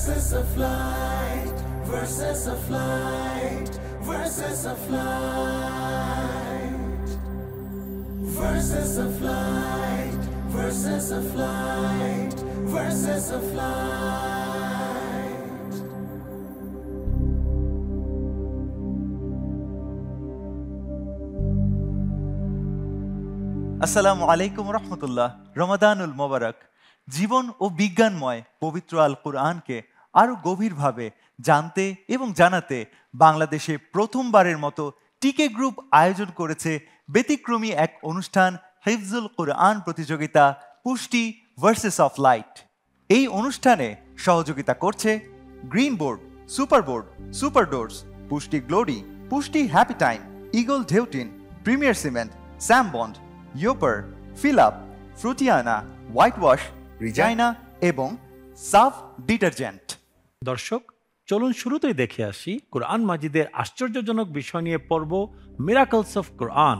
verses of light, verses of light, verses of light, verses of light, verses of light, verses of light. আসসালামু আলাইকুম রহমতুল্লাহ। রমাদানুল মোবারক। জীবন ও বিজ্ঞানময় পবিত্র আল কুরআনকে আরও গভীরভাবে জানতে এবং জানাতে বাংলাদেশে প্রথমবারের মতো টিকে গ্রুপ আয়োজন করেছে ব্যতিক্রমী এক অনুষ্ঠান, হিফজুল কুরআন প্রতিযোগিতা পুষ্টি ভার্সেস অফ লাইট। এই অনুষ্ঠানে সহযোগিতা করছে green board, super board, super doors, Pushti glory, Pushti happy time, eagle ঢেউটিন, প্রিমিয়ার সিমেন্ট, স্যামবন্ড, ইয়োপার, ফিলাপ, ফ্রুটিয়ানা, হোয়াইট ওয়াশ, রিজাইনা এবং সাফ ডিটারজেন্ট। দর্শক, চলুন শুরুতেই দেখে আসি কোরআন মাজিদের আশ্চর্যজনক বিষয় নিয়ে পর্ব মিরাকলস অফ কোরআন।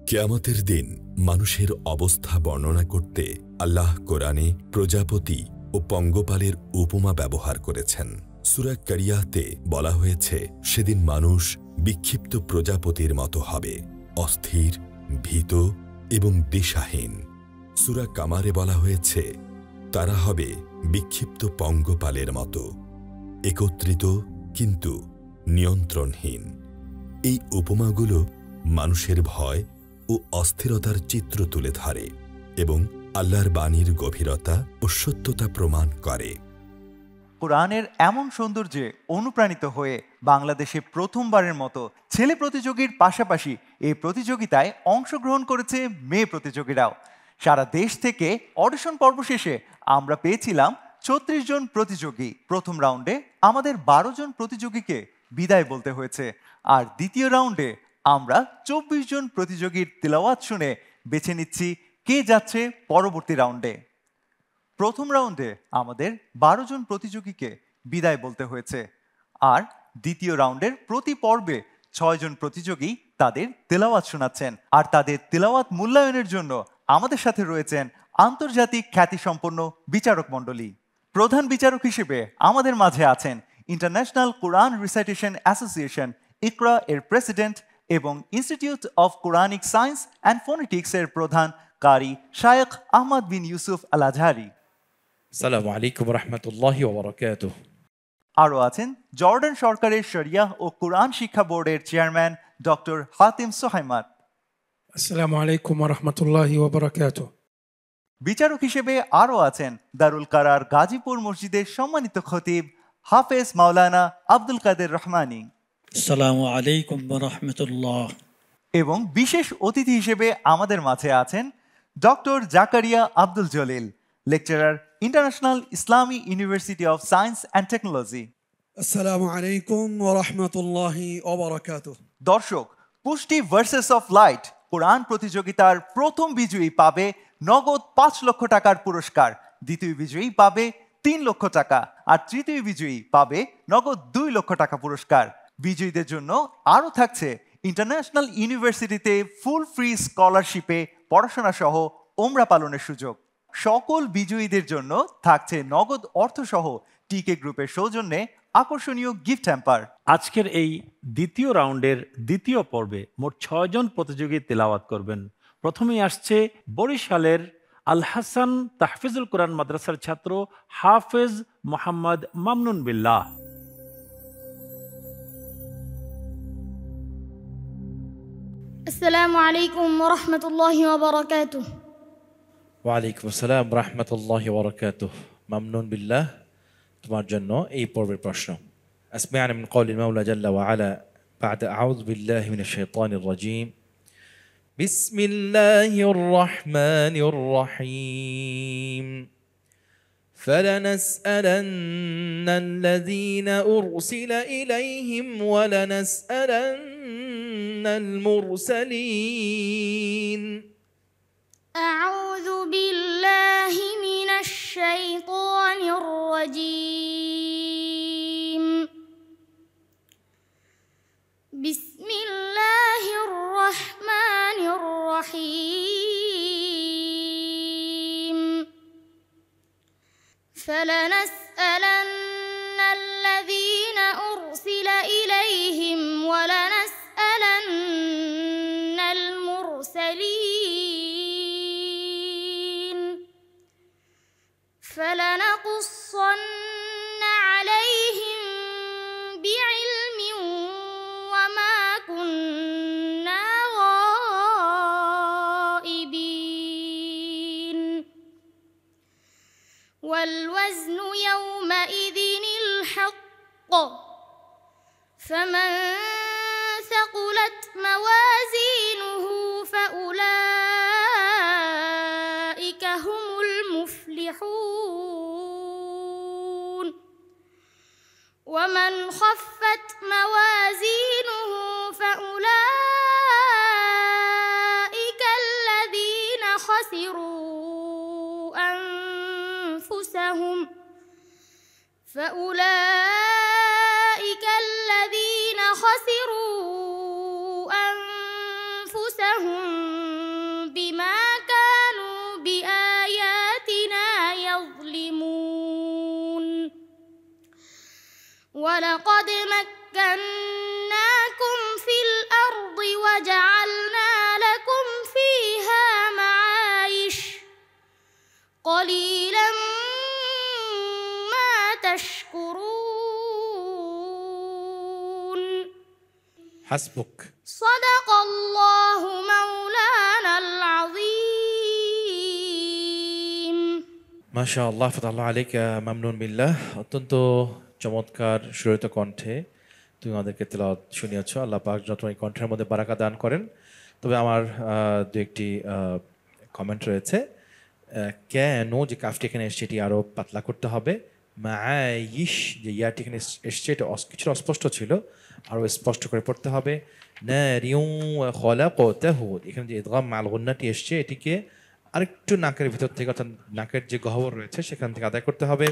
কিয়ামতের দিন মানুষের অবস্থা বর্ণনা করতে আল্লাহ কোরআনে প্রজাপতি ও পঙ্গপালের উপমা ব্যবহার করেছেন। সূরা কারিয়াতে বলা হয়েছে, সেদিন মানুষ বিক্ষিপ্ত প্রজাপতির মতো হবে, অস্থির, ভীত এবং দিশাহীন। সূরা কামারে বলা হয়েছে, তারা হবে বিক্ষিপ্ত পঙ্গপালের মতো, একত্রিত কিন্তু নিয়ন্ত্রণহীন। এই উপমাগুলো মানুষের ভয় ও অস্থিরতার চিত্র তুলে ধরে এবং আল্লাহর বাণীর গভীরতা ও সত্যতা প্রমাণ করে। কোরআনের এমন সৌন্দর্যে অনুপ্রাণিত হয়ে বাংলাদেশে প্রথমবারের মতো ছেলে প্রতিযোগীর পাশাপাশি এই প্রতিযোগিতায় অংশগ্রহণ করেছে মেয়ে প্রতিযোগীরাও। সারা দেশ থেকে অডিশন পর্ব শেষে আমরা পেয়েছিলাম ৩৬ জন প্রতিযোগী। প্রথম রাউন্ডে আমাদের ১২ জন প্রতিযোগীকে বিদায় বলতে হয়েছে, আর দ্বিতীয় রাউন্ডে আমরা ২৪ জন প্রতিযোগীর তিলাওয়াত শুনে বেছে নিচ্ছি কে যাচ্ছে পরবর্তী রাউন্ডে। প্রথম রাউন্ডে আমাদের ১২ জন প্রতিযোগীকে বিদায় বলতে হয়েছে, আর দ্বিতীয় রাউন্ডের প্রতি পর্বে ৬ জন প্রতিযোগী তাদের তেলাওয়াত শোনাচ্ছেন। আর তাদের তেলাওয়াত মূল্যায়নের জন্য আমাদের সাথে রয়েছেন আন্তর্জাতিক খ্যাতিসম্পন্ন বিচারক মণ্ডলী। প্রধান বিচারক হিসেবে আমাদের মাঝে আছেন ইন্টারন্যাশনাল কোরআন রিসাইটেশন অ্যাসোসিয়েশন ইকরা এর প্রেসিডেন্ট এবং institute of Quranic science and phonetics এর প্রধান কারি শায়েখ আহমদ বিন ইউসুফ আল আজহারি। আসসালামু আলাইকুম রহমতুল্লাহি ওয়া বারাকাতুহু। আরও আছেন জর্ডান সরকারের শরিয়াহ ও কোরআন শিক্ষা বোর্ডের চেয়ারম্যান ডক্টর হাতিম সোহাইমাত। আসসালামু আলাইকুম ওয়া রাহমাতুল্লাহি ওয়া বারাকাতুহু। বিচারক হিসেবে আরও আছেন দারুল কারার গাজীপুর মসজিদের সম্মানিত খতিব হাফেজ মাওলানা আব্দুল কাদের রহমানী। আসসালামু আলাইকুম ওয়া রাহমাতুল্লাহ। এবং বিশেষ অতিথি হিসেবে আমাদের মাঝে আছেন doctor Zakaria Abdul Jalil, lecturer, international Islami university of science and technology. আসসালামু আলাইকুম ওয়া রাহমাতুল্লাহি ওয়া বারাকাতুহু। দর্শক, পুষ্টি ভার্সেস অফ লাইট কোরআন প্রতিযোগিতার প্রথম বিজয়ী পাবে নগদ ৫ লক্ষ টাকার পুরস্কার, দ্বিতীয় বিজয়ী পাবে ৩ লক্ষ টাকা, আর তৃতীয় বিজয়ী পাবে নগদ ২ লক্ষ টাকা পুরস্কার। বিজয়ীদের জন্য আরও থাকছে ইন্টারন্যাশনাল ইউনিভার্সিটিতে ফুল ফ্রি স্কলারশিপে পড়াশোনা সহ ওমরা পালনের সুযোগ। সকল বিজয়ীদের জন্য থাকছে নগদ অর্থসহ টিকে গ্রুপের সৌজন্যে আকর্ষণীয় গিফট হ্যাম্পার। আজকের এই দ্বিতীয় রাউন্ডের দ্বিতীয় পর্বে মোট ৬ জন প্রতিযোগী তেলাওয়াত করবেন। প্রথমেই আসছে বরিশালের আল হাসান তাহফিজুল কোরআন মাদ্রাসার ছাত্র হাফেজ মোহাম্মদ মামনুন বিল্লাহ। আসসালামু আলাইকুম ওয়া রাহমাতুল্লাহি ওয়া বারাকাতুহু। ওয়া আলাইকুম আসসালাম রাহমাতুল্লাহি ওয়া বারাকাতুহু। মামনুন বিল্লাহ, তোমার জন্য এই পর্বের প্রশ্ন। আসমা'না মিন কওলিল মাওলা জাল্লা ওয়া আলা বা'দা আউযু বিল্লাহি মিনাশ শাইতানির রাজীম। বিসমিল্লাহির রাহমানির রাহিম। فلنسألن الذين أرسل إليهم ولنسألن المرسلين. أعوذ بالله من الشيطان الرجيم. بسم الله الرحمن الرحيم. فلنسألن فمن ثقلت موازينه فأولئك هم المفلحون ومن خفت موازينه فأولئك الذين خسروا أنفسهم بما كانوا بآياتنا يظلمون ولقد مكناكم في الأرض وجعلنا لكم فيها معايش قليلا ما تشكرون حسبك. صدق الله مولانا العظيم মাশাআল্লাহ, ফাতাল্লাহ আলাইকা মামনুন বিল্লাহ। অত্যন্ত চমৎকার সুরিত কণ্ঠে তুমি আমাদেরকে তেলাওয়াত শুনিয়েছ। আল্লাহ পাক যত এই কণ্ঠের মধ্যে বারাকা দান করেন। তবে আমার দু একটি কমেন্ট রয়েছে। কেন যে কাফটি এখানে এসছে এটি আরও পাতলা করতে হবে। মাআইশ যে ইয়াটি এখানে এসছে এটা কিছুটা অস্পষ্ট ছিল, আরও স্পষ্ট করে পড়তে হবে। নারিউ খলাকতাহু, এখানে যে ইদগাম মাল গুন্নাটি এসছে এটিকে আরেকটু নাকের ভিতর থেকে, অর্থাৎ নাকের যে গহ্বর রয়েছে সেখান থেকে আদায় করতে হবে।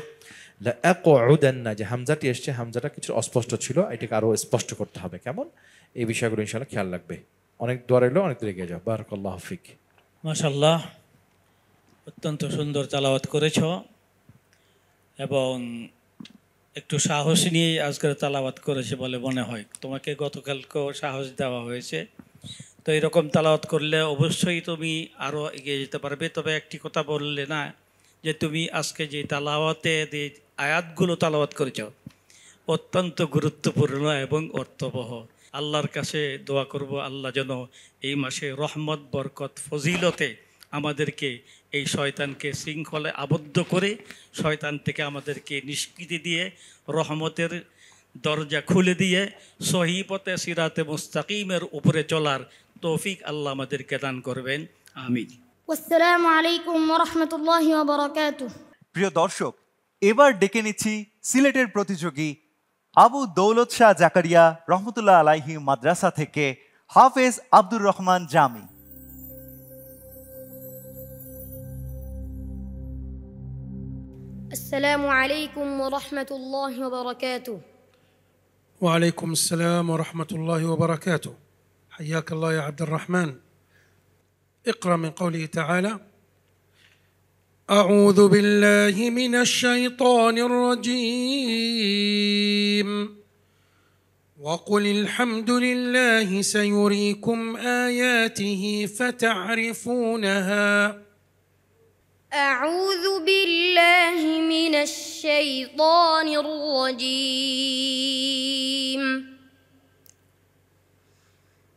লাআকুউদান্না যে হামজাটি এসছে, হামজাটা কিছু অস্পষ্ট ছিল, এটাকে আরও স্পষ্ট করতে হবে। কেমন, এই বিষয়গুলো ইনশাআল্লাহ খেয়াল রাখবে। অনেক দোয়া রইল, অনেক দূরে এগিয়ে যাও। বারাকাল্লাহু ফিক। মাশাআল্লাহ, অত্যন্ত সুন্দর তেলাওয়াত করেছ এবং একটু সাহস নিয়ে আজকের তেলাওয়াত করেছে বলে মনে হয়। তোমাকে গতকালকেও সাহস দেওয়া হয়েছে, তো এরকম তেলাওয়াত করলে অবশ্যই তুমি আরও এগিয়ে যেতে পারবে। তবে একটি কথা বললে না, যে তুমি আজকে যে তেলাওয়াতে যে আয়াতগুলো তেলাওয়াত করেছ অত্যন্ত গুরুত্বপূর্ণ এবং অর্থবহ। আল্লাহর কাছে দোয়া করব আল্লাহ যেন এই মাসে রহমত, বরকত, ফজিলতে আমাদেরকে এই শয়তানকে শৃঙ্খলে আবদ্ধ করে শয়তান থেকে আমাদেরকে নিষ্কৃতি দিয়ে রহমতের দরজা খুলে দিয়ে সহি পথে সিরাতে মুস্তাকিমের উপরে চলার তৌফিক আল্লাহ আমাদেরকে দান করবেন। আমিন। আসসালামু আলাইকুম ওয়া রাহমাতুল্লাহি ওয়া বারাকাতুহু। প্রিয় দর্শক, এবার ডেকে নিচ্ছি সিলেটের প্রতিযোগী আবু দৌলত শাহ জাকারিয়া রহমতুল্লাহ আলাইহি মাদ্রাসা থেকে হাফেজ আব্দুর রহমান জামি। আসসালামু আলাইকুম ওয়া রাহমাতুল্লাহি ওয়া বারাকাতুহু। وعليكم السلام ورحمة الله وبركاته. حياك الله يا عبد الرحمن. اقرأ من قوله تعالى: أعوذ بالله من الشيطان الرجيم وقل الحمد لله سيريكم آياته فتعرفونها. أعوذ بالله من الشيطان الرجيم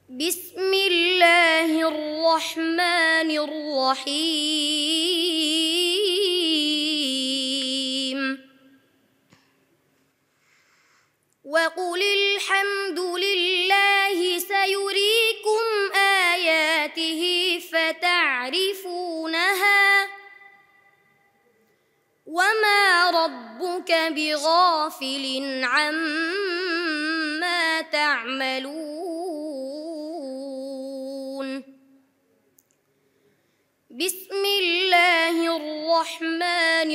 بسم الله الرحمن الرحيم وقل الحمد لله سيريكم آياته فتعرفونها وما ربك بغافل عما تعملون. بسم الله الرحمن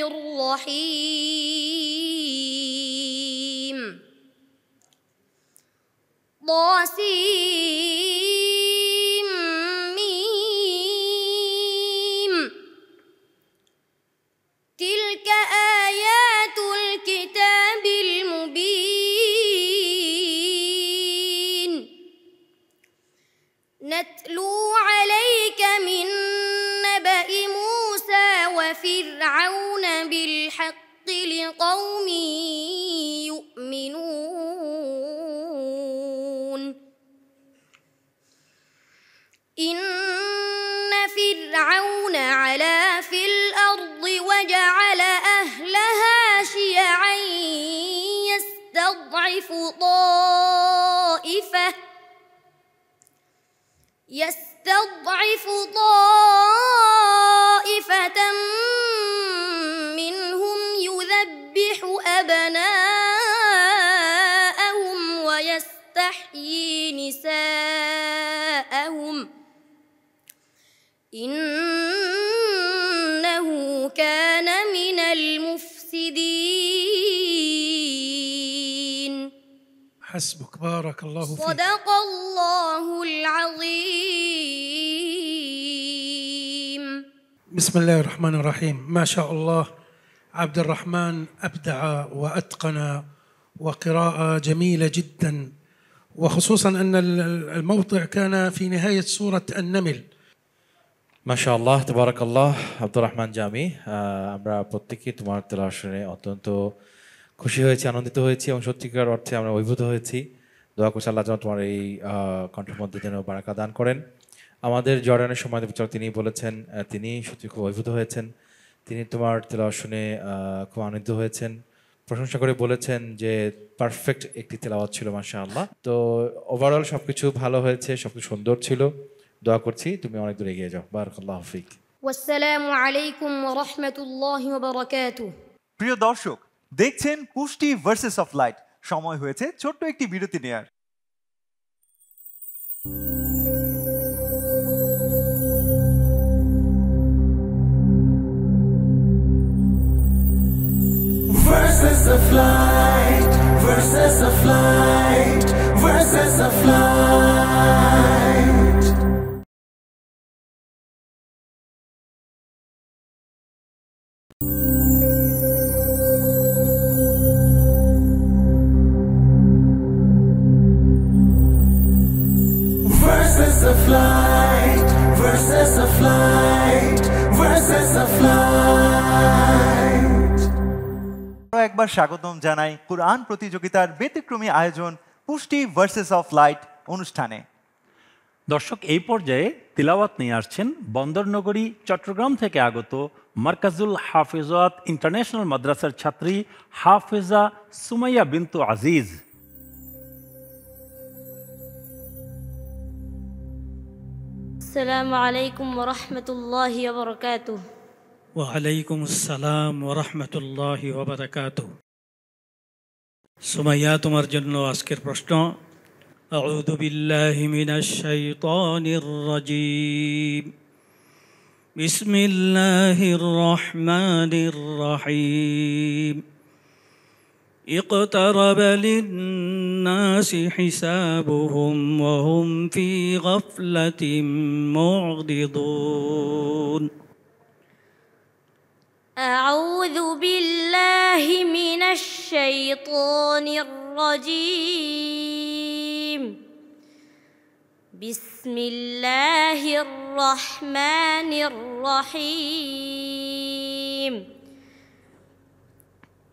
الرحيم طاسيم تلك آيات الكتاب المبين نتلو عليك من نبأ موسى وفرعون بالحق لقوم يؤمنون. إن فرعون علا في الأرض وجعل أهلها شيعا يستضعف طائفة يستضعف طائفة منهم يذبح أبناءهم ويستحيي نساءهم إنه كان من المفسدين. حسبك، بارك الله فيك. صدق الله العظيم. بسم الله الرحمن الرحيم. ما شاء الله، عبد الرحمن أبدع وأتقن، وقراءة جميلة جدا، وخصوصا أن الموضع كان في نهاية سورة النمل. মাশাআল্লাহ, তাবারাকাল্লাহ। আব্দুর রহমান জামি, আমরা প্রত্যেকেই তোমার তেলাওয়াত শুনে অত্যন্ত খুশি হয়েছি, আনন্দিত হয়েছি এবং সত্যিকার অর্থে আমরা অভিভূত হয়েছি। দোয়া করছি আল্লাহ যেন তোমার এই কণ্ঠের মধ্যে যেন বারাকা দান করেন। আমাদের জর্ডানের সম্মানিত বিচারক তিনি বলেছেন তিনি সত্যি খুব অভিভূত হয়েছেন, তিনি তোমার তেলাওয়াত শুনে খুব আনন্দিত হয়েছেন, প্রশংসা করে বলেছেন যে পারফেক্ট একটি তেলাওয়াত ছিল মাশাআল্লাহ। তো ওভারঅল সবকিছু ভালো হয়েছে, সবকিছু সুন্দর ছিল। দোয়া করছি তুমি অনেক দূর এগিয়ে যাও। বারাকাল্লাহু ফিক। ওয়াসসালামু আলাইকুম ওয়া রাহমাতুল্লাহি ওয়া বারাকাতুহু। প্রিয় দর্শক, দেখছেন পুষ্টি ভার্সেস অফ লাইট। সময় হয়েছে ছোট্ট একটি বিরতি নেয়ার। Versus of light, versus of light, versus of light. Versus of light, versus of light, versus of light. একবার স্বাগতম জানাই কুরআন প্রতিযোগিতার ব্যতিক্রমী আয়োজন পুষ্টি ভার্সেস অফ লাইট অনুষ্ঠানে। দর্শক, এই পর্যায়ে তিলাওয়াত নিয়ে আসছেন বন্দরনগরী চট্টগ্রাম থেকে আগত মার্কাজুল হাফিজাত ইন্টারন্যাশনাল মাদ্রাসার ছাত্রী হাফেজা সুমাইয়া বিনতু আজিজ। আসসালামু আলাইকুম ওয়া রাহমাতুল্লাহি ওয়া বারাকাতুহু। ওয়ালাইকুম আসসালাম ওয়া রাহমাতুল্লাহি ওয়া বারাকাতুহু। সুমাইয়া, তোমার জন্য আজকের প্রশ্ন। আউযু বিল্লাহি মিনাশ শাইতানির রাজীম। বিসমিল্লাহির রহমানির রহিম। اقترب للناس حسابهم وهم في غفلة معرضون. أعوذ بالله من الشيطان الرجيم. بسم الله الرحمن الرحيم.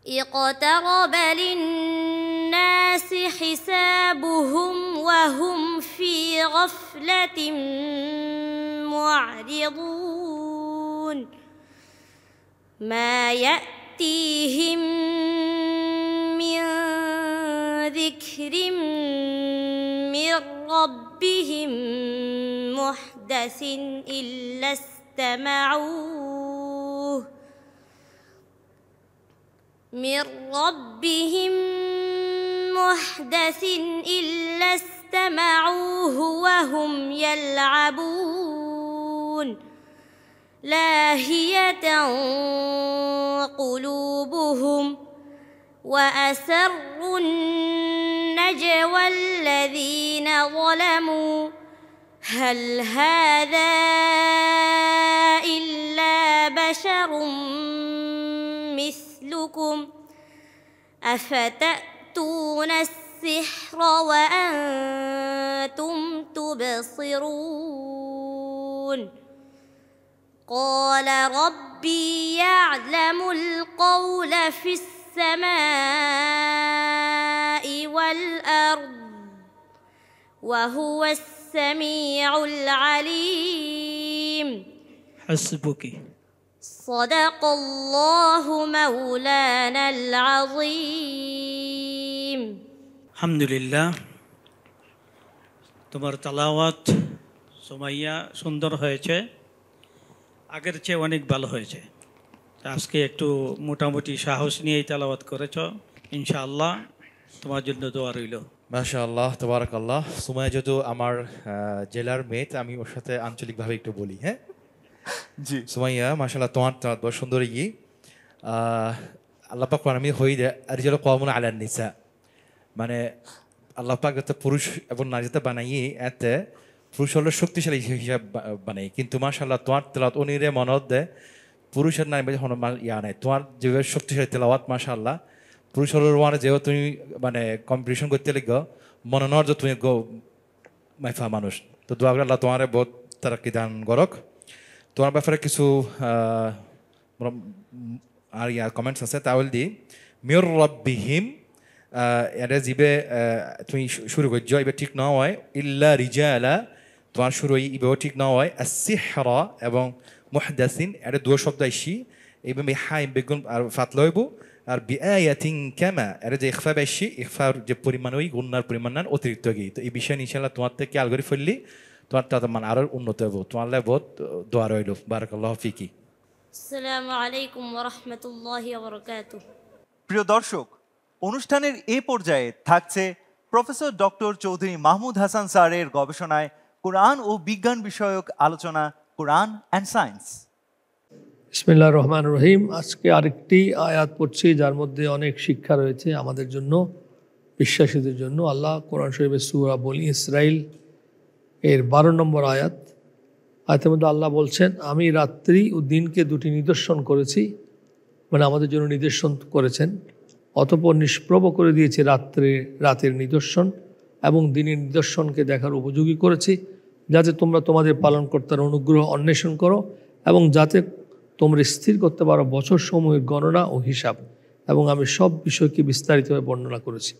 اقترب للناس حسابهم وهم في غفلة معرضون. ما يأتيهم من ذكر من ربهم محدث إلا استمعوه من ربهم محدث إلا استمعوه وهم يلعبون. لاهية قلوبهم وأسروا النجوى الذين ظلموا هل هذا إلا بشر مثلكم أفتأتون السحر وأنتم تبصرون. قال ربي يعلم القول في السماء والأرض وهو السميع العليم. حسبك. صدق الله مولانا العظيم. الحمد لله. তোমার তেলাওয়াত সুমাইয়া সুন্দর হয়েছে, আগের চেয়ে অনেক ভালো হয়েছে। আজকে একটু মোটামুটি সাহস নিয়েই তেলাওয়াত করেছ, ইনশাআল্লাহ তোমার জন্য দোয়া রইল। মাশাআল্লাহ, তাবারাকাল্লাহ। সুমাইয়া যেহেতু আমার জেলার মেয়ে, আমি ওর সাথে আঞ্চলিকভাবে একটু বলি। হ্যাঁ জি, সুমাইয়া মাশাআল্লাহ, তোমার বহুত সুন্দর আল্লাহ পাক আমি হই রিজাল কওমুন আলান নিসা, মানে আল্লাহ পাক যাতে পুরুষ এবং নারীতে বানাইয়ে এতে পুরুষ হলো শক্তিশালী হিসাব বানাই, কিন্তু মাশাআল্লাহ তোমার তেলাওয়াত অনিরে মনত দেয় পুরুষের নারী ইয়া নাই, তোমার যেভাবে শক্তিশালী তেলাওয়াত মাশাআল্লাহ পুরুষ হলো মানে যেভাবে তুমি মানে কম্পিটিশন করতে লিখ মনে নয় যে তুমি মাইফা মানুষ। তো দোয়া করে আল্লাহ তোমার বহুত তারাক্কি দান করক। তোমার ব্যাপারে কিছু আর কমেন্টস আছে, তাহলে দি মিয়র রব্বিহিম এটা জিবে তুমি শুরু করছো, এবার ঠিক না হয় ইল্লা রিজালা, তোমার শুরু এবার ঠিক না হয় আসিহরা এবং মুহদাসিন, এটা দুটো শব্দ আইসি এইভাবে হাই বেগুন আর ফাত লইব, আর বিআয়াতিন কামা এটা যে ইখফা বেশি, ইখফার যে পরিমাণ ওই গুণার পরিমাণ অতিরিক্ত গিয়ে, তো এই বিষয়ে ইনশাআল্লাহ তোমার থেকে খেয়াল করে ফেললি তোমার তাতে মানে আরো উন্নত হবো। তোমার লাগে বহুত দোয়া রইল। বারাকাল্লাহু ফিকি। আসসালামু আলাইকুম ওয়া রাহমাতুল্লাহি ওয়া বারাকাতুহু। প্রিয় দর্শক, অনুষ্ঠানের এই পর্যায়ে থাকছে প্রফেসর ডক্টর চৌধুরী মাহমুদ হাসান স্যারের গবেষণায় কোরআন ও বিজ্ঞান বিষয়ক আলোচনা, কোরআন অ্যান্ড সায়েন্স। বিসমিল্লাহির রহমানির রহিম। আজকে আরেকটি আয়াত পড়ছি যার মধ্যে অনেক শিক্ষা রয়েছে আমাদের জন্য, বিশ্বাসীদের জন্য। আল্লাহ কোরআন শরীফের সূরা বনি ইসরাইল এর 12 নম্বর আয়াত, আয়াতের মধ্যে আল্লাহ বলছেন, আমি রাত্রি ও দিনকে দুটি নিদর্শন করেছি, মানে আমাদের জন্য নিদর্শন করেছেন, অতঃপর নিষ্প্রভ করে দিয়েছি রাতের নিদর্শন এবং দিনের নিদর্শনকে দেখার উপযোগী করেছি, যাতে তোমরা তোমাদের পালনকর্তার অনুগ্রহ অন্বেষণ করো এবং যাতে তোমরা স্থির করতে পারো বছর সমূহের গণনা ও হিসাব, এবং আমি সব বিষয়কে বিস্তারিতভাবে বর্ণনা করেছি।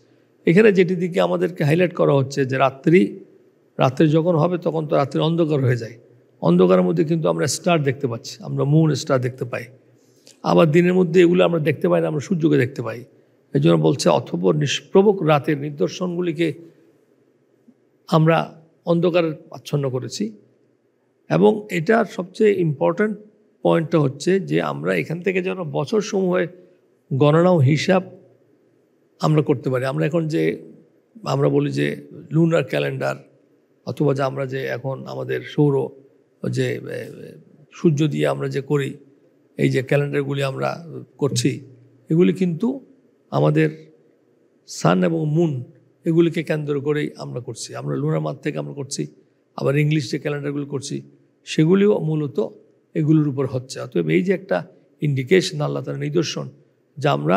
এখানে যেটি দিকে আমাদেরকে হাইলাইট করা হচ্ছে যে রাত্রি যখন হবে তখন তো রাত্রি অন্ধকার হয়ে যায়, অন্ধকারের মধ্যে কিন্তু আমরা স্টার দেখতে পাচ্ছি, আমরা মুন স্টার দেখতে পাই, আবার দিনের মধ্যে এগুলো আমরা দেখতে পাই না, আমরা সূর্যকে দেখতে পাই। এই জন্য বলছে অথপর নিষ্প্রভ রাতের নিদর্শনগুলিকে আমরা অন্ধকারে আচ্ছন্ন করেছি। এবং এটার সবচেয়ে ইম্পর্ট্যান্ট পয়েন্টটা হচ্ছে যে আমরা এখান থেকে যেন বছর সমূহে গণনা ও হিসাব আমরা করতে পারি। আমরা এখন যে আমরা বলি যে লুনার ক্যালেন্ডার, অথবা যে আমরা যে এখন আমাদের সৌর যে সূর্য দিয়ে আমরা যে করি, এই যে ক্যালেন্ডারগুলি আমরা করছি, এগুলি কিন্তু আমাদের সান এবং মুন এগুলিকে কেন্দ্র করেই আমরা করছি। আমরা লুনার মাস থেকে আমরা করছি, আবার ইংলিশ যে ক্যালেন্ডারগুলো করছি সেগুলিও মূলত এগুলোর উপর হচ্ছে। অতএব এই যে একটা ইন্ডিকেশন, আল্লাহ তাআলার নিদর্শন, যা আমরা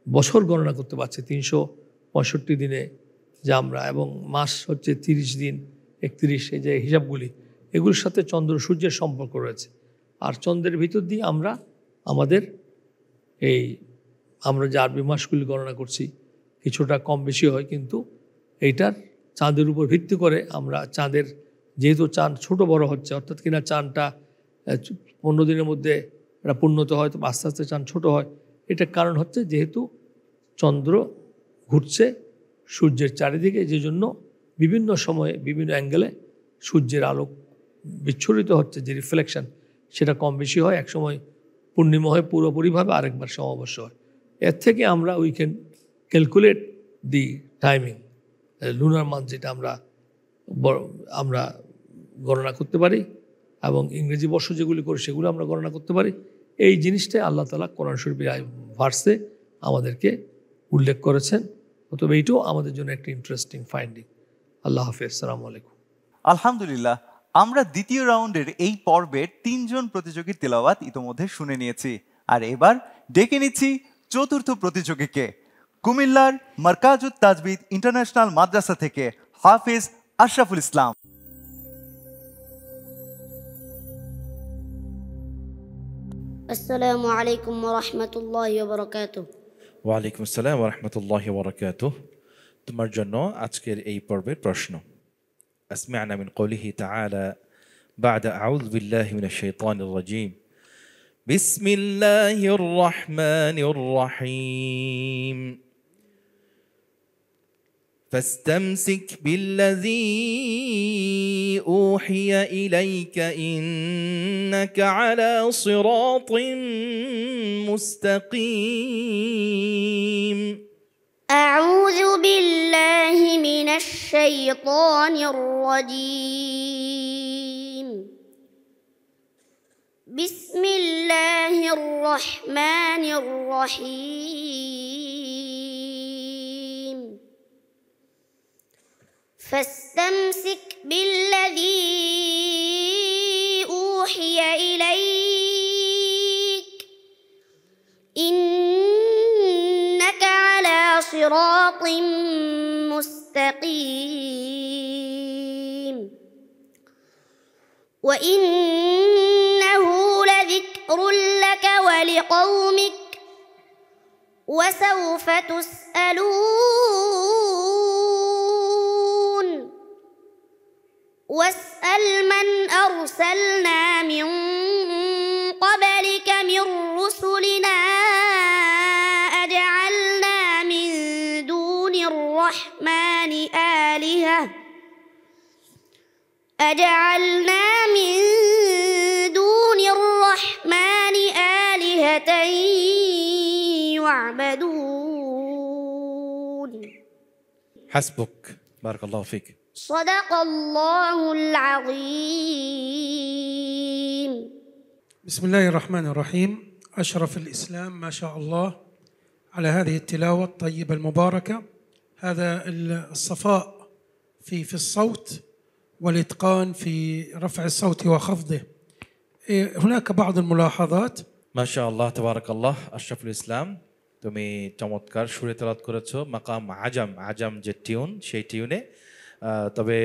বছর গণনা করতে পারছি 365 দিনে, যা আমরা, এবং মাস হচ্ছে 30 দিন 31, এই যে হিসাবগুলি, এগুলোর সাথে চন্দ্র সূর্যের সম্পর্ক রয়েছে। আর চন্দ্রের ভিতর দিয়ে আমরা আমাদের আমরা যে আরবি মাসগুলি গণনা করছি কিছুটা কম বেশি হয়, কিন্তু এইটার চাঁদের উপর ভিত্তি করে আমরা চাঁদের, যেহেতু চাঁদ ছোট বড় হচ্ছে, অর্থাৎ কিনা চাঁদটা 15 দিনের মধ্যে এটা পূর্ণত হয়, তো আস্তে আস্তে চাঁদ ছোট হয়। এটার কারণ হচ্ছে যেহেতু চন্দ্র ঘুরছে সূর্যের চারিদিকে, যে জন্য বিভিন্ন সময়ে বিভিন্ন অ্যাঙ্গেলে সূর্যের আলো বিচ্ছুরিত হচ্ছে, যে রিফ্লেকশন সেটা কম বেশি হয়। এক সময় পূর্ণিমা হয় পুরোপুরিভাবে, আরেকবার সমাবস্য হয়। এর থেকে we can calculate the timing, lunar month, যেটা আমরা গণনা করতে পারি, এবং ইংরেজি বর্ষ যেগুলি করি সেগুলো আমরা গণনা করতে পারি। এই জিনিসটাই আল্লাহ তাআলা কোরআন শরীফের ভার্সে আমাদেরকে উল্লেখ করেছেন। অতএব এইটাও আমাদের জন্য একটা ইন্টারেস্টিং ফাইন্ডিং। আল্লাহ হাফেজ, আসসালামু আলাইকুম। আলহামদুলিল্লাহ, আমরা দ্বিতীয় রাউন্ডের এই পর্বের 3 জন প্রতিযোগীর তেলাওয়াত ইতোমধ্যে শুনে নিয়েছি, আর এবার ডেকে নিচ্ছি চতুর্থ প্রতিযোগীকে। কুমিল্লার মারকাজুত তাজবিদ ইন্টারন্যাশনাল মাদ্রাসা থেকে হাফেজ আশরাফুল ইসলাম। আসসালামু আলাইকুম ওয়া রাহমাতুল্লাহি ওয়া বারাকাতুহু। ওয়ালাইকুম আসসালাম ওয়া রাহমাতুল্লাহি ওয়া বারাকাতুহু। তোমার জন্য আজকের এই পর্বের প্রশ্ন, আসমা'না মিন কওলিহি তাআলা বা'দা আউযু বিল্লাহি মিনাশ শাইতানির রাজীম, বিসমিল্লাহির রাহমানির রাহিম, فاستمسك بالذي أوحي إليك إنك على صراط مستقيم. أعوذ بالله من الشيطان الرجيم. بسم الله الرحمن الرحيم. فاستمسك بالذي أوحي إليك إنك على صراط مستقيم. وإنه لذكر لك ولقومك وسوف تسألون. واسأل من أرسلنا من قبلك من رسلنا أجعلنا من دون الرحمن آلهة يعبدون. حسبك. بارك الله فيك. صدق الله العظيم. بسم الله الرحمن الرحيم. أشرف الإسلام ما شاء الله على هذه التلاوة الطيبة المباركة، هذا الصفاء في الصوت والإتقان في رفع الصوت وخفضه. هناك بعض الملاحظات. ما شاء الله تبارك الله أشرفুল ইসলাম, তুমি চমৎকার সুরে তেলাওয়াত করেছো মাকাম আজম যে টিউন সেই টিউনে। তবে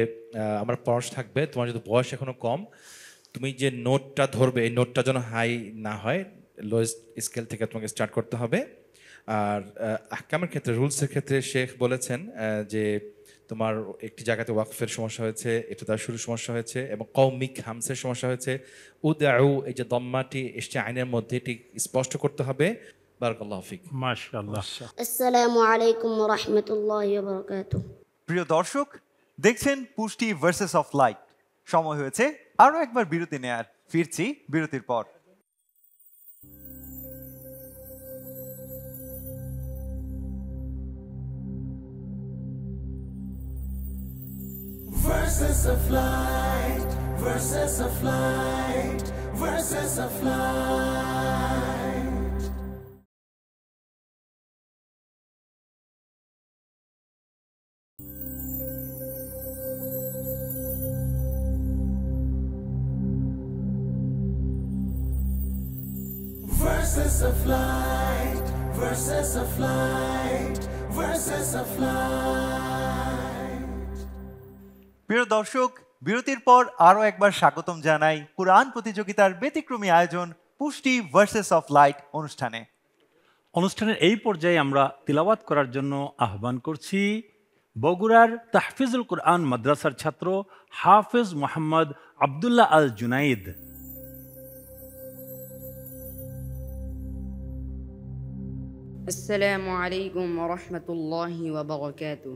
আমার পরামর্শ থাকবে, তোমার যদি বয়স এখনো কম, তুমি যে নোটটা ধরবে এই নোটটা যেন হাই না হয়, লোয়েস্ট স্কেল থেকে তোমাকে স্টার্ট করতে হবে। আর আহকামের ক্ষেত্রে, রুলসের ক্ষেত্রে শেখ বলেছেন যে তোমার একটি জায়গাতে ওয়াকফের সমস্যা হয়েছে, এটা তার শুরু সমস্যা হয়েছে, এবং কওমিক হামসের সমস্যা হয়েছে। উদাউ এই যে দম্মাটি এসছে আইনের মধ্যে, ঠিক স্পষ্ট করতে হবে। বারাকাল্লাহু ফিক। মাশাআল্লাহ। আসসালামু আলাইকুম ওয়া রাহমাতুল্লাহি ওয়া বারাকাতুহু। প্রিয় দর্শক, দেখছেন পুষ্টি ভার্সেস অফ লাইট। সময় হয়েছে আরো একবার বিরতি নেয়ার। ফিরছি বিরতির পর। Verses of light, verses of light, verses of light. Verses of light, verses of light, verses of light. প্রিয় দর্শক, বিরতির পর আরো একবার স্বাগতম জানাই কুরআন প্রতিযোগিতার ব্যতিক্রমী আয়োজন পুষ্টি ভার্সেস অফ লাইট অনুষ্ঠানে। অনুষ্ঠানের এই পর্যায়ে আমরা তিলাওয়াত করার জন্য আহ্বান করছি বগুড়ার তাহফিজুল কুরআন মাদ্রাসার ছাত্র হাফেজ মোহাম্মদ আব্দুল্লাহ আল জুনাইদ। السلام عليكم ورحمة الله وبركاته.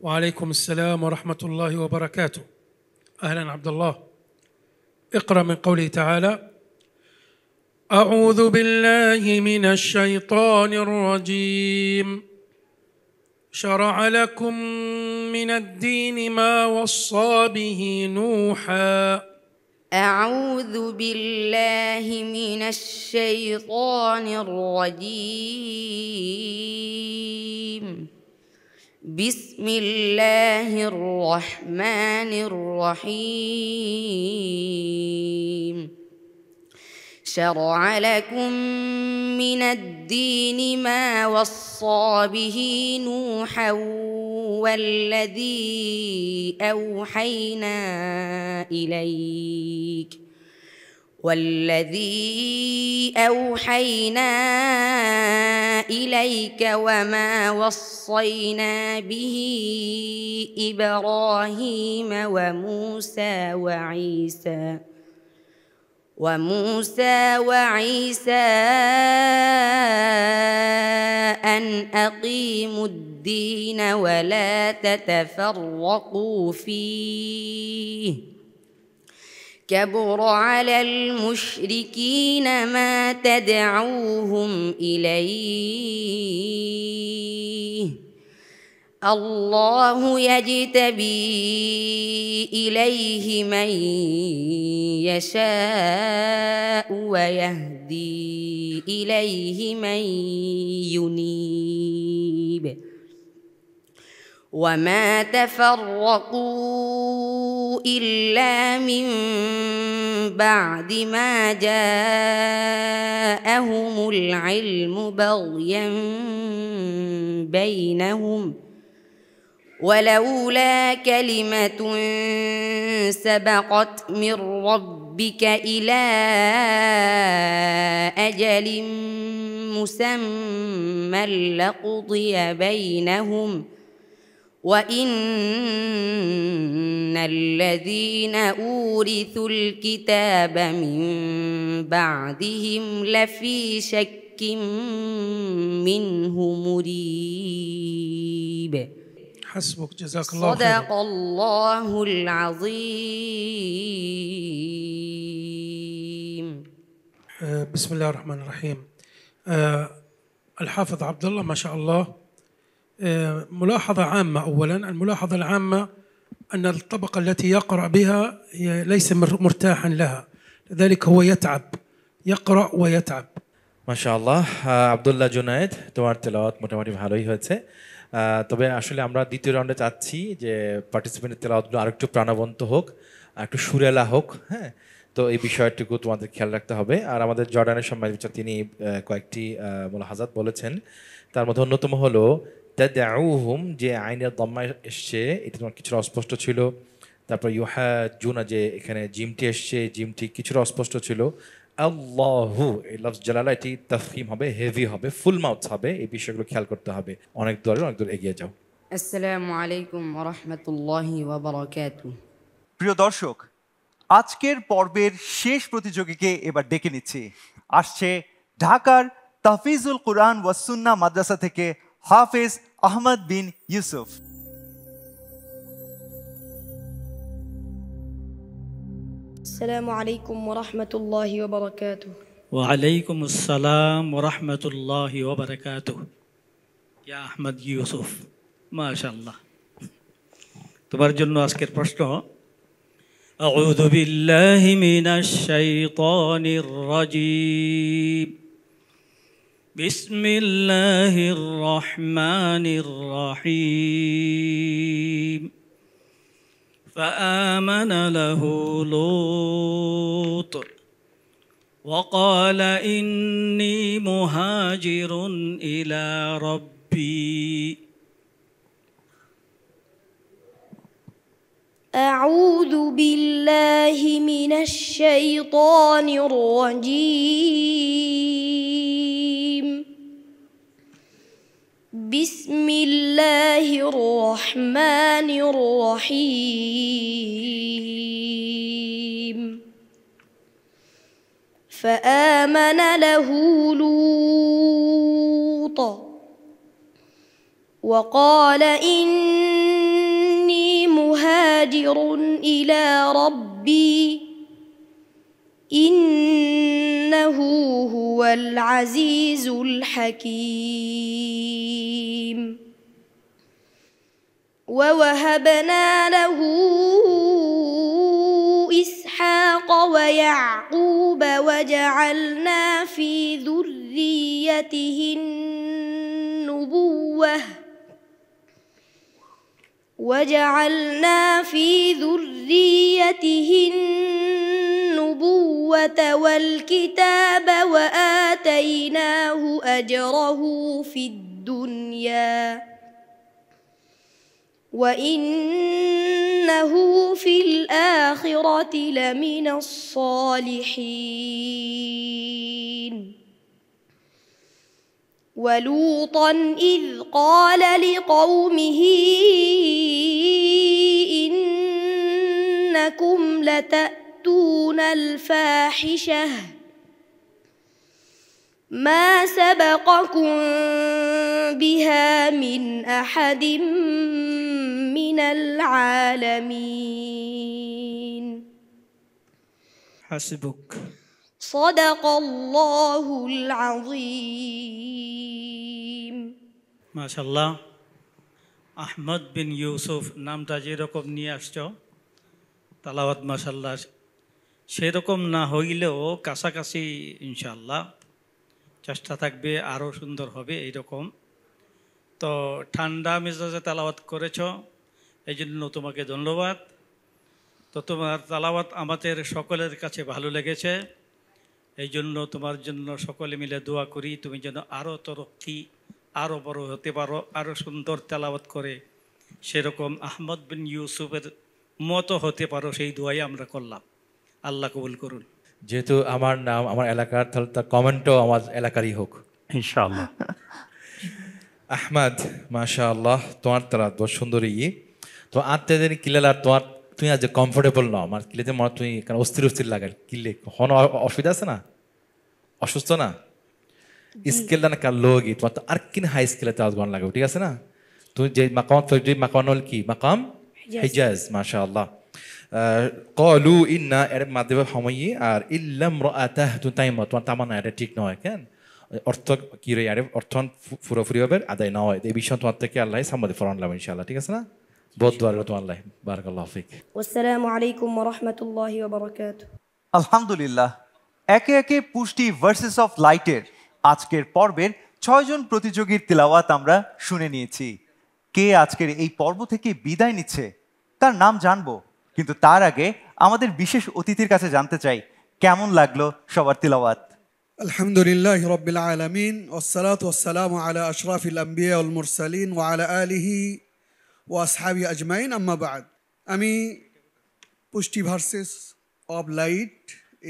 وعليكم السلام ورحمة الله وبركاته. أهلا عبد الله. اقرأ من قوله تعالى: أعوذ بالله من الشيطان الرجيم. شرع لكم من الدين ما وصى به نوحا. أعوذ بالله من الشيطان الرجيم. بسم الله الرحمن الرحيم. شرع لكم من الدين ما وصى به نوحا والذي أوحينا إليك وما وصينا به إبراهيم وموسى وموسى وعيسى أن أقيموا الدين ولا تتفرقوا فيه كبر على المشركين ما تدعوهم إليه الله يجتبي إليه من يشاء ويهدي إليه من ينيب وما تفرقوا إلا من بعد ما جاءهم العلم بغيا بينهم ولولا كلمة سبقت من ربك إلى أجل مسمى لقضي بينهم وإن الذين أورثوا الكتاب من بعدهم لفي شك منه مريب حسبك جزاك الله خير. صدق الله العظيم. بسم الله الرحمن الرحيم. الحافظ عبد الله ما شاء الله، ملاحظة عامة. أولا الملاحظة العامة أن الطبقة التي يقرأ بها ليس مرتاحا لها، لذلك هو يتعب، يقرأ ويتعب. মাশাআল্লাহ আব্দুল্লাহ জুনায়েদ, তোমার তেলাওয়াত মোটামুটি ভালোই হয়েছে। তবে আসলে আমরা দ্বিতীয় রাউন্ডে চাচ্ছি যে পার্টিসিপেন্টের তেলাওয়াতগুলো আরেকটু প্রাণবন্ত হোক, একটু সুরেলা হোক। হ্যাঁ, তো এই বিষয়টুকু তোমাদের খেয়াল রাখতে হবে। আর আমাদের জর্ডানের সম্মানিত বিচারক তিনি কয়েকটি মুলাহাজাত বলেছেন, তার মধ্যে অন্যতম হলো তাদউহুম, যে আইনের দম্মা এসছে এটা তোমার কিছুটা অস্পষ্ট ছিল। তারপর ইউহাজুনা, যে এখানে জিমটি এসছে, জিমটি কিছুটা অস্পষ্ট ছিল। আল্লাহু, এই লফজ জালালা এটি তাফখীম হবে, হেভি হবে, ফুল মাউথ হবে। এই বিষয়গুলো খেয়াল করতে হবে। অনেক দূর এগিয়ে যাও। আসসালামু আলাইকুম ওয়া রাহমাতুল্লাহি ওয়া বারাকাতুহু। প্রিয় দর্শক, আজকের পর্বের শেষ প্রতিযোগীকে এবার ডেকে নিচ্ছি। আসছে ঢাকার তাহফিজুল কুরআন ওয়াস সুন্নাহ মাদ্রাসা থেকে হাফেজ আহমদ বিন ইউসুফ। السلام عليكم ورحمة الله وبركاته. وعليكم السلام ورحمة الله وبركاته. يا أحمد يوسف ما شاء الله. তোমার জন্য আজকের প্রশ্ন: أعوذ بالله من الشيطان الرجيم. بسم الله الرحمن الرحيم. فآمن له لوط وقال إني مهاجر إلى ربي. أعوذ بالله من الشيطان الرجيم. بسم الله الرحمن الرحيم. فآمن له لوط وقال إني مهاجر إلى ربي إنه هو العزيز الحكيم. ووهبنا له إسحاق ويعقوب وجعلنا في ذريته النبوة والكتاب وآتيناه أجره في الدنيا وإنه في الآخرة لمن الصالحين. ولوطا إذ قال لقومه إنكم لتأتون تأتون الفاحشة ما سبقكم بها من أحد من العالمين حسبك صدق الله العظيم মাশাআল্লাহ আহমদ বিন ইউসুফ নামটা যেরকম নিয়ে আসছো তালাওয়াত মাশাআল্লাহ সেরকম না হইলেও কাছাকাছি ইনশাআল্লাহ চেষ্টা থাকবে আরও সুন্দর হবে এইরকম। তো ঠান্ডা মেজাজে তালাওয়াত করেছ এই জন্য তোমাকে ধন্যবাদ। তো তোমার তালাওয়াত আমাদের সকলের কাছে ভালো লেগেছে, এই জন্য তোমার জন্য সকলে মিলে দোয়া করি তুমি যেন আরও তরক্কি আরও বড় হতে পারো, আরও সুন্দর তেলাওয়াত করে সেরকম আহমদ বিন ইউসুফের মতো হতে পারো, সেই দোয়াই আমরা করলাম। আল্লাহ কবুল করুন। যেহেতু আমার নাম আমার এলাকার, তাহলে তার কমেন্টও আমার এলাকারই হোক ইনশাআল্লাহ। আহমদ মাশাআল্লাহ তোমার তারা বহুত সুন্দরী তো আত্মীয় কিলার তোমার তুমি আজ কমফোর্টেবল নাও আমার কিলেতে মনে তুমি কারণ অস্থির অস্থির লাগে কিলে হন অসুবিধা আছে না, অসুস্থ না স্কেলটা না কার লোগি তোমার তো আর কিন হাই স্কেলে তো আজগন লাগবে, ঠিক আছে না? তুমি যে মাকাম মাকাম হল কি মাকাম হিজাজ মাশাআল্লাহ। কলু ইন্না এর মাধ্যমে সময়ে আর ইল্লাম রাআতাহ তুমি তাই তোমার তামান্না এটা ঠিক নয় কেন অর্থ কি রে আরে অর্থ পুরোপুরিভাবে আদায় না হয় এই বিষয় তোমার থেকে আল্লাহ সামনে ফরানলাম ইনশাআল্লাহ, ঠিক আছে না? বহুত দোয়া রইল তোমার আল্লাহ। বারাকাল্লাহু ফিক। আসসালামু আলাইকুম ওয়া রাহমাতুল্লাহি ওয়া বারাকাতুহু। আলহামদুলিল্লাহ, একে একে পুষ্টি ভার্সেস অফ লাইটের আজকের পর্বের 6 জন প্রতিযোগীর তিলাওয়াত আমরা শুনে নিয়েছি। কে আজকের এই পর্ব থেকে বিদায় নিচ্ছে তার নাম জানবো, কিন্তু তার আগে আমাদের বিশেষ অতিথির কাছে জানতে চাই কেমন লাগলো সবার তিলাওয়াত। আলহামদুলিল্লাহ রাব্বিল আলামিন ওয়াসসালাতু ওয়াসসালামু আলা আশরাফিল আম্বিয়া ওয়াল মুরসালিন ওয়া আলা আলিহি ওয়া আসহাবি আজমাইন, আম্মা বাদ। আমি পুষ্টি ভার্সেস অফ লাইট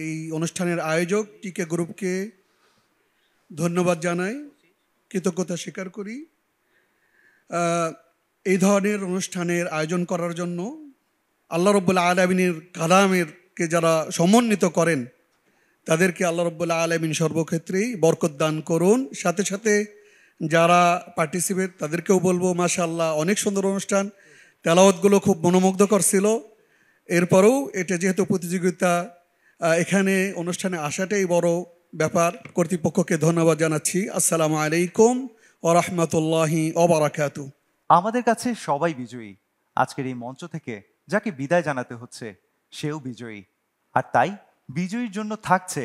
এই অনুষ্ঠানের আয়োজক টিকে গ্রুপকে ধন্যবাদ জানাই, কৃতজ্ঞতা স্বীকার করি। এই ধরনের অনুষ্ঠানের আয়োজন করার জন্য আল্লাহ রাব্বুল আলামিনের কালামেরকে যারা সমন্বিত করেন তাদেরকে আল্লাহ রাব্বুল আলামিন সর্বক্ষেত্রেই বরকত দান করুন। সাথে সাথে যারা পার্টিসিপেট তাদেরকেও বলবো মাশাআল্লাহ অনেক সুন্দর অনুষ্ঠান, তেলাওয়াতগুলো খুব মনোমুগ্ধকর ছিল। এরপরেও এটা যেহেতু প্রতিযোগিতা, এখানে অনুষ্ঠানে আসাটাই বড় ব্যাপার। কর্তৃপক্ষকে ধন্যবাদ জানাচ্ছি। আসসালামু আলাইকুম ওয়া রাহমাতুল্লাহি ওয়া বারাকাতুহু। আমাদের কাছে সবাই বিজয়ী। আজকের এই মঞ্চ থেকে যাকে বিদায় জানাতে হচ্ছে সেও বিজয়ী, আর তাই বিজয়ীর জন্য থাকছে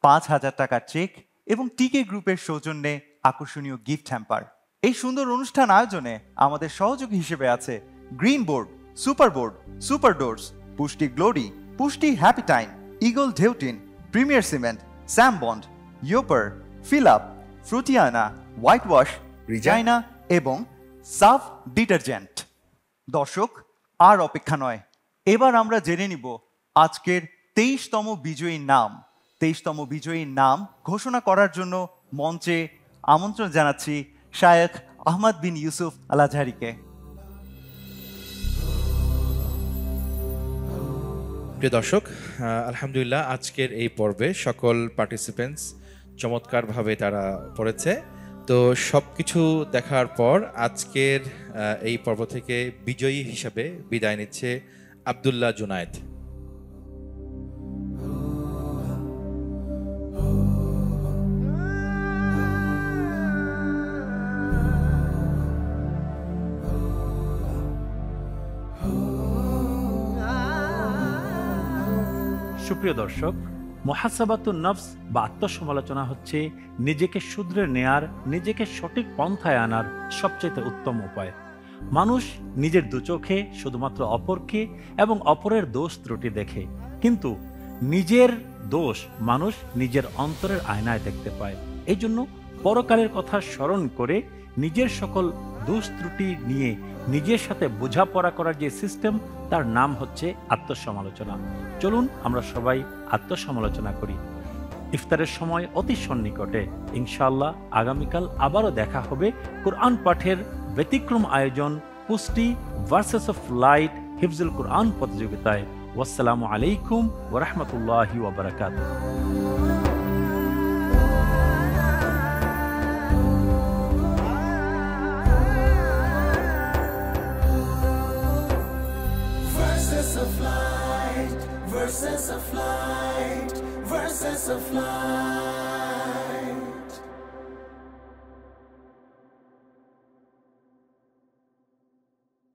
5,000 টাকার চেক এবং টিকে গ্রুপের সৌজন্যে আকর্ষণীয় গিফট হ্যাম্পার। এই সুন্দর অনুষ্ঠান আয়োজনে আমাদের সহযোগী হিসেবে আছে green board, super board, super doors, Pushti glory, Pushti happy time, eagle ঢেউটিন, প্রিমিয়ার সিমেন্ট, স্যাম বন্ড, ইয়োপার, ফিল আপ, ফ্রুটিয়ানা, হোয়াইট ওয়াশ, রিজাইনা এবং সাফ ডিটারজেন্ট। দর্শক, আর অপেক্ষা নয়, এবার আমরা জেনে নিব আজকের 23তম বিজয়ীর নাম। 23তম বিজয়ীর নাম ঘোষণা করার জন্য মঞ্চে আমন্ত্রণ জানাচ্ছি শায়েখ আহমদ বিন ইউসুফ আল আজহারিকে। প্রিয় দর্শক, আলহামদুলিল্লাহ আজকের এই পর্বে সকল পার্টিসিপেন্টস চমৎকারভাবে তারা পড়েছে। তো সব কিছু দেখার পর আজকের এই পর্ব থেকে বিজয়ী হিসাবে বিদায় নিচ্ছে আব্দুল্লাহ জুনায়েদ। সুপ্রিয় দর্শক, মুহাসাবাতুন নফস বা আত্মসমালোচনা হচ্ছে নিজেকে শুধরে নেয়ার, নিজেকে সঠিক পন্থায় আনার সবচেয়ে উত্তম উপায়। মানুষ নিজের দুচোখে শুধুমাত্র অপরকে এবং অপরের দোষ ত্রুটি দেখে, কিন্তু নিজের দোষ মানুষ নিজের অন্তরের আয়নায় দেখতে পায়। এই জন্য পরকালের কথা স্মরণ করে নিজের সকল দোষ ত্রুটি নিয়ে নিজের সাথে বোঝাপড়া করার যে সিস্টেম, তার নাম হচ্ছে আত্মসমালোচনা। চলুন আমরা সবাই আত্মসমালোচনা করি। ইফতারের সময় অতি সন্নিকটে। ইনশাআল্লাহ আগামীকাল আবারও দেখা হবে কোরআন পাঠের ব্যতিক্রম আয়োজন পুষ্টি ভার্সেস অফ লাইট হিফজুল কোরআন প্রতিযোগিতায়। ওয়াসসালামু আলাইকুম ওয়া রাহমাতুল্লাহি ওয়া বারাকাতুহু। Verses of light, verses of light, verses of light.